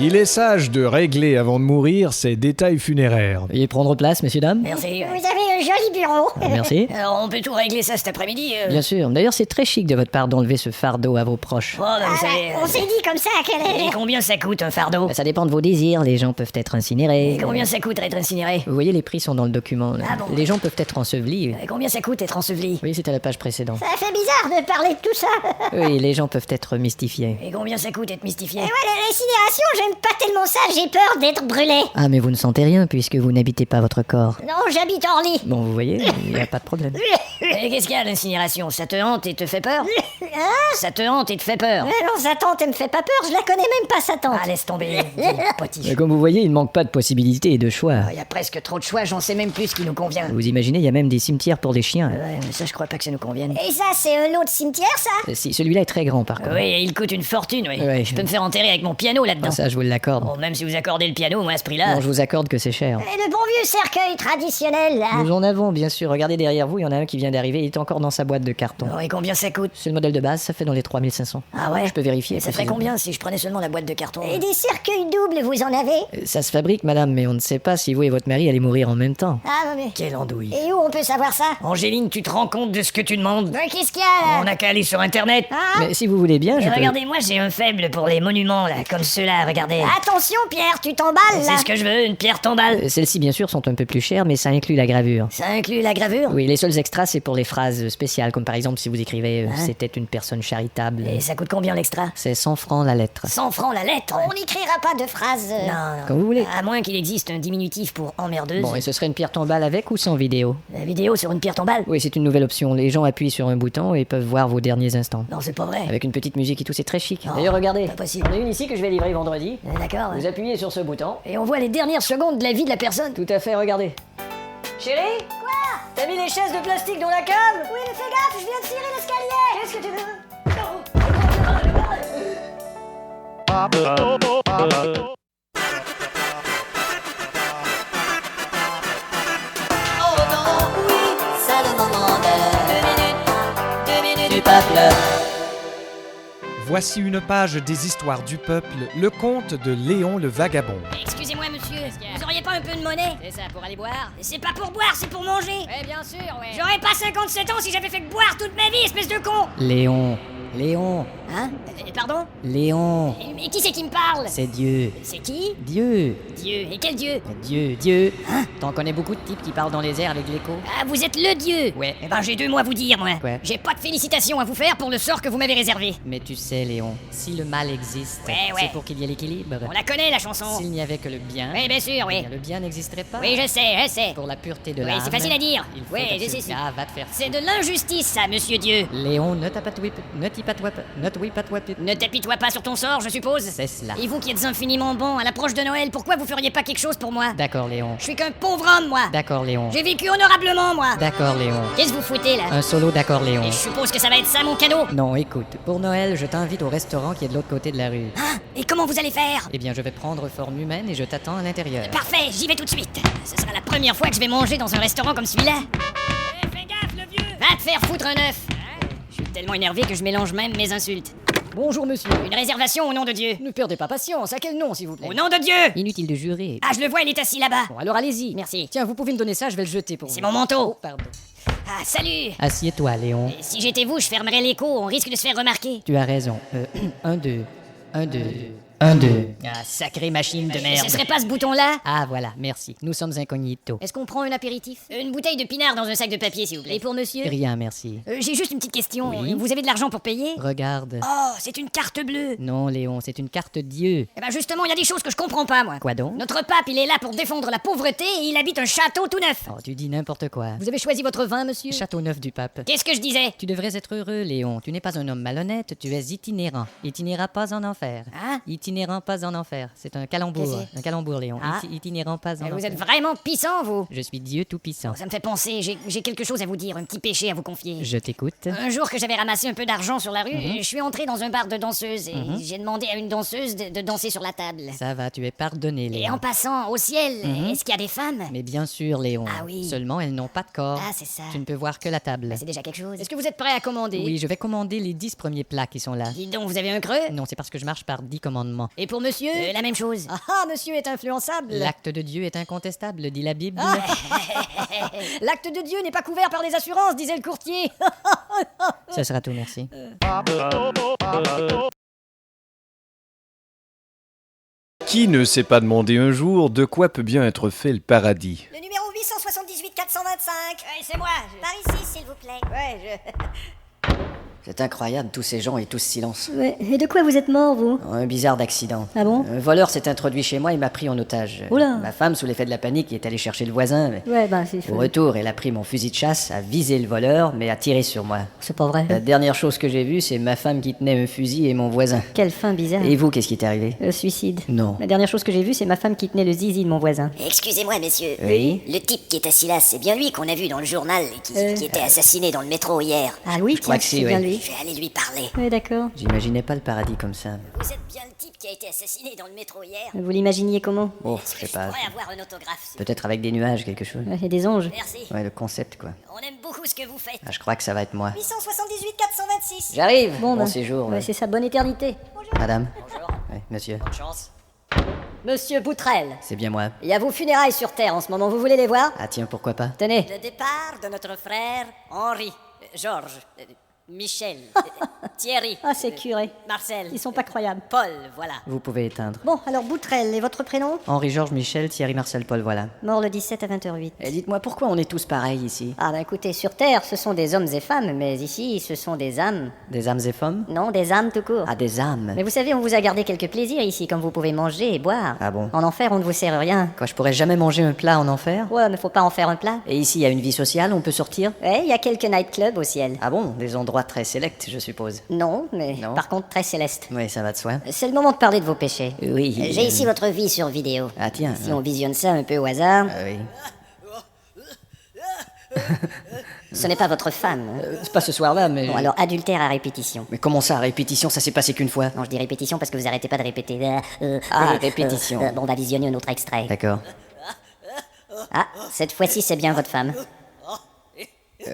Il est sage de régler avant de mourir ses détails funéraires. Veuillez prendre place, messieurs, dames. Merci. Vous avez un joli bureau. Merci. Alors, on peut tout régler ça cet après-midi Bien sûr. D'ailleurs, c'est très chic de votre part d'enlever ce fardeau à vos proches. Oh, bah, vous Ah, savez... on s'est dit comme ça Et combien ça coûte un fardeau? Ça dépend de vos désirs. Les gens peuvent être incinérés. Et combien ça coûte être incinéré? Vous voyez, les prix sont dans le document. Là. Ah bon? Les gens peuvent être ensevelis. Et combien ça coûte être enseveli? Oui, c'est à la page précédente. Ça fait bizarre de parler de tout ça. Oui, les gens peuvent être mystifiés. Et combien ça coûte être mystifié? Et ouais, l'incinération, j'aime pas tellement ça, j'ai peur d'être brûlé. Ah, mais vous ne sentez rien puisque vous n'habitez pas votre corps. Non, j'habite en lit. Bon, vous voyez, il n'y a pas de problème. Et qu'est-ce qu'il y a l'incinération? Ça te hante et te fait peur? Hein? Ça te hante et te fait peur? Mais non, sa tante, elle me fait pas peur, je la connais même pas, sa tante. Ah, laisse tomber, potiche. Mais comme vous voyez, il ne manque pas de possibilités et de choix. Il y a presque trop de choix, j'en sais même plus ce qui nous convient. Vous imaginez, il y a même des cimetières pour les chiens. Ouais, mais ça, je crois pas que ça nous convienne. Et ça, c'est un lot de cimetière, ça? Si, celui-là est très grand par contre. Oui, et il coûte une fortune, oui. Ouais. Je peux me faire enterrer avec mon piano là-dedans. Ah, ça, je vous l'accorde. Bon, même si vous accordez le piano, moi, à ce prix-là... Non, je vous accorde que c'est cher. Et le bon vieux cercueil traditionnel, là. Nous en avons, bien sûr. Regardez derrière vous, il y en a un qui vient d'arriver, il est encore dans sa boîte de carton. Bon, et combien ça coûte? C'est le modèle de base, ça fait dans les 3500. Ah ouais? Je peux vérifier. Et ça ferait précisément. combien si je prenais seulement la boîte de carton? Et des cercueils doubles, vous en avez? Ça se fabrique, madame, mais on ne sait pas si vous et votre mari allez mourir en même temps. Ah, non, mais... Quelle andouille. Et où on peut savoir ça? Angéline, tu te rends compte de ce que tu demandes? Ben, qu'est-ce qu'il y a, On là? n'a qu'à aller sur Internet. Ah? Mais si vous voulez bien, je Et peux... regardez, moi j'ai un faible pour les monuments là, comme ceux-là, regardez. Attention, Pierre, tu t'emballes, là. C'est ce que je veux, une pierre tombale. Celles-ci, bien sûr, sont un peu plus chères, mais ça inclut la gravure. Ça inclut la gravure? Oui, les seuls extras, c'est pour les phrases spéciales, comme par exemple si vous écrivez c'était une personne charitable. Et ça coûte combien l'extra? C'est 100 francs la lettre. 100 francs la lettre? On n'écrira pas de phrases. Non, non. Comme vous voulez. À moins qu'il existe un diminutif pour emmerdeuse. Bon, et ce serait une pierre tombale avec ou sans vidéo? La vidéo sur une pierre tombale? Oui, c'est une nouvelle option. Les gens appuient sur un bouton et peuvent voir vos derniers instants. Non, c'est pas vrai. Avec une petite musique et tout, c'est très chic. Non, D'ailleurs, regardez. pas possible. On a une ici que je vais livrer vendredi. D'accord. Vous appuyez sur ce bouton. Et on voit les dernières secondes de la vie de la personne. Tout à fait, regardez. Chérie? Quoi? T'as mis les chaises de plastique dans la cave? Oui, mais fais gaffe, je viens de tirer l'escalier. Qu'est-ce que tu veux? Oh non, oui, c'est le moment de 2 minutes du peuple. Voici une page des histoires du peuple, le conte de Léon le Vagabond. Excusez-moi, monsieur. Vous auriez pas un peu de monnaie? C'est ça, pour aller boire? C'est pas pour boire, c'est pour manger. Eh bien sûr, ouais. J'aurais pas 57 ans si j'avais fait que boire toute ma vie, espèce de con. Léon. Léon. Hein? Pardon? Léon. Mais qui c'est qui me parle? C'est Dieu. C'est qui? Dieu. Dieu. Et quel Dieu? Dieu. T'en connais beaucoup de types qui parlent dans les airs avec l'écho? Ah, vous êtes le Dieu? Ouais. Eh ben, j'ai 2 mots à vous dire, moi. Quoi? J'ai pas de félicitations à vous faire pour le sort que vous m'avez réservé. Mais tu sais, Léon, si le mal existe, Ouais. c'est pour qu'il y ait l'équilibre. On la connaît, la chanson. S'il n'y avait que le bien, Oui, bien sûr, oui. bien, le bien n'existerait pas. Oui, je sais. Pour la pureté de Oui, l'âme. c'est facile à dire. Il faut Oui, que je tu- sais, si. Ah, va te faire. C'est de l'injustice, ça, monsieur Dieu. Léon, ne t'apatoie pas. Ne t'apitoie pas sur ton sort, je suppose. C'est cela. Et vous qui êtes infiniment bon, à l'approche de Noël, pourquoi vous feriez pas quelque chose pour moi? D'accord, Léon. Je suis qu'un pauvre homme, moi. D'accord, Léon. J'ai vécu honorablement, moi. D'accord, Léon. Qu'est-ce que vous foutez, là? Un solo d'accord, Léon. Et je suppose que ça va être ça, mon cadeau. Non, écoute, pour Noël, je t'invite au restaurant qui est de l'autre côté de la rue. Ah, et comment vous allez faire? Eh bien, je vais prendre forme humaine et je t'attends à l'intérieur. Parfait, j'y vais tout de suite. Ce sera la première fois que je vais manger dans un restaurant comme celui-là. Fais gaffe, le vieux! Va te faire foutre un œuf! Je suis tellement énervé que je mélange même mes insultes. Bonjour, monsieur. Une réservation au nom de Dieu. Ne perdez pas patience. À quel nom, s'il vous plaît? Au nom de Dieu! Inutile de jurer. Ah, je le vois, il est assis là-bas. Bon, alors allez-y. Merci. Tiens, vous pouvez me donner ça, je vais le jeter pour vous. C'est mon manteau. Oh, pardon. Ah, salut! Assieds-toi, Léon. Si j'étais vous, je fermerais l'écho, on risque de se faire remarquer. Tu as raison. 1, 2. 1, 2. 1, 2. Ah, sacrée machine de merde. Ce serait pas ce bouton-là? Ah, voilà, merci. Nous sommes incognito. Est-ce qu'on prend un apéritif? Une bouteille de pinard dans un sac de papier, s'il vous plaît. Et pour monsieur? Rien, merci. J'ai juste une petite question. Oui. Vous avez de l'argent pour payer? Regarde. Oh, c'est une carte bleue. Non, Léon, c'est une carte Dieu. Eh ben justement, il y a des choses que je comprends pas, moi. Quoi donc? Notre pape, il est là pour défendre la pauvreté et il habite un château tout neuf. Oh, tu dis n'importe quoi. Vous avez choisi votre vin, monsieur? Château neuf du pape. Qu'est-ce que je disais? Tu devrais être heureux, Léon. Tu n'es pas un homme malhonnête, tu es itinérant. Itinérant pas en enfer. Hein? Itinérant pas en enfer. C'est un calembour. Qu'est-ce que Un calembour, Léon. Ah. Itinérant pas en Vous enfer. êtes vraiment pissant, vous. Je suis Dieu tout-puissant. Ça me fait penser, j'ai quelque chose à vous dire, un petit péché à vous confier. Je t'écoute. Un jour que j'avais ramassé un peu d'argent sur la rue, je suis entré dans un bar de danseuses et j'ai demandé à une danseuse de danser sur la table. Ça va, tu es pardonné, Et Léon. en passant au ciel, est-ce qu'il y a des femmes? Mais bien sûr, Léon. Ah oui. Seulement, elles n'ont pas de corps. Ah, c'est ça. Tu ne peux voir que la table. Bah, c'est déjà quelque chose. Est-ce que vous êtes prêt à commander? Oui, je vais commander les 10 premiers plats qui sont là. Dites donc, vous avez un creux? Non, c'est parce que je marche par 10 commandements. commandements. Et pour monsieur, la même chose. Ah, monsieur est influençable. L'acte de Dieu est incontestable, dit la Bible. L'acte de Dieu n'est pas couvert par les assurances, disait le courtier. Ce sera tout, merci. Qui ne s'est pas demandé un jour de quoi peut bien être fait le paradis? Le numéro 878 425. Ouais, c'est moi. Par ici, s'il vous plaît. Ouais, C'est incroyable, tous ces gens et tout ce silence. Ouais, et de quoi vous êtes mort, vous? Un bizarre d'accident. Ah bon? Un voleur s'est introduit chez moi et m'a pris en otage. Oula. Ma femme, sous l'effet de la panique, est allée chercher le voisin. Mais Ouais, bah, c'est au retour, elle a pris mon fusil de chasse, a visé le voleur, mais a tiré sur moi. C'est pas vrai. La dernière chose que j'ai vue, c'est ma femme qui tenait un fusil et mon voisin. Quelle fin bizarre. Et vous, qu'est-ce qui est arrivé? Suicide. Non. La dernière chose que j'ai vue, c'est ma femme qui tenait le zizi de mon voisin. Excusez-moi, messieurs. Oui? Le type qui est assis là, c'est bien lui qu'on a vu dans le journal et qui était assassiné dans le métro hier. Ah oui, crois tiens, que si, c'est bien ouais. lui. Je vais aller lui parler. Ouais, d'accord. J'imaginais pas le paradis comme ça. Vous êtes bien le type qui a été assassiné dans le métro hier? Vous l'imaginiez comment? Oh, Est-ce je que sais je pas. pourrais avoir un autographe? Peut-être avec des nuages, quelque chose. Ouais, et des anges. Merci. Ouais, le concept, quoi. On aime beaucoup ce que vous faites. Ah, je crois que ça va être moi. 878 426. J'arrive! Bon bah, séjour. ouais, ouais. c'est ça, bonne éternité. Madame? Bonjour. Ouais, monsieur. Bonne chance. Monsieur Boutrel, C'est bien moi. il y a vos funérailles sur Terre en ce moment, vous voulez les voir? Ah tiens, pourquoi pas? Tenez. Le départ de notre frère Henri, Georges, Michel, Thierry, Ah, c'est curé. Marcel, Ils sont pas croyables. Paul, voilà. Vous pouvez éteindre. Bon, alors Boutrel, et votre prénom? Henri-Georges Michel, Thierry Marcel Paul, voilà. Mort le 17 à 20h08. Et dites-moi, pourquoi on est tous pareils ici? Ah bah écoutez, sur Terre, ce sont des hommes et femmes, mais ici, ce sont des âmes. Des âmes et femmes? Non, des âmes tout court. Ah, des âmes. Mais vous savez, on vous a gardé quelques plaisirs ici, comme vous pouvez manger et boire. Ah bon? En enfer, on ne vous sert rien. Quoi, je pourrais jamais manger un plat en enfer? Ouais, mais faut pas en faire un plat. Et ici, il y a une vie sociale, on peut sortir? Ouais, il y a quelques nightclubs au ciel. Ah bon? Des endroits très sélects, je suppose. Non, mais Non. par contre très céleste. Oui, ça va de soi. C'est le moment de parler de vos péchés. Oui. J'ai ici votre vie sur vidéo. Ah tiens. Si on visionne ça un peu au hasard, Ah oui. ce n'est pas votre femme. C'est pas ce soir-là, mais... Bon, alors adultère à répétition. Mais comment ça, à répétition, ça s'est passé qu'une fois? Non, je dis répétition parce que vous arrêtez pas de répéter. Répétition. Bon, on va visionner un autre extrait. D'accord. Ah, cette fois-ci, c'est bien votre femme.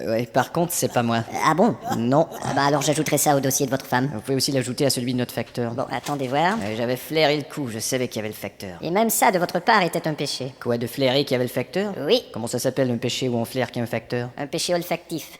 Ouais, par contre, c'est pas moi. Ah bon? Non. Ah bah alors j'ajouterai ça au dossier de votre femme. Vous pouvez aussi l'ajouter à celui de notre facteur. Bon, attendez voir. J'avais flairé le coup, je savais qu'il y avait le facteur. Et même ça, de votre part, était un péché. Quoi, de flairer qu'il y avait le facteur? Oui, Comment ça s'appelle un péché où on flaire qu'il y a un facteur? un péché olfactif.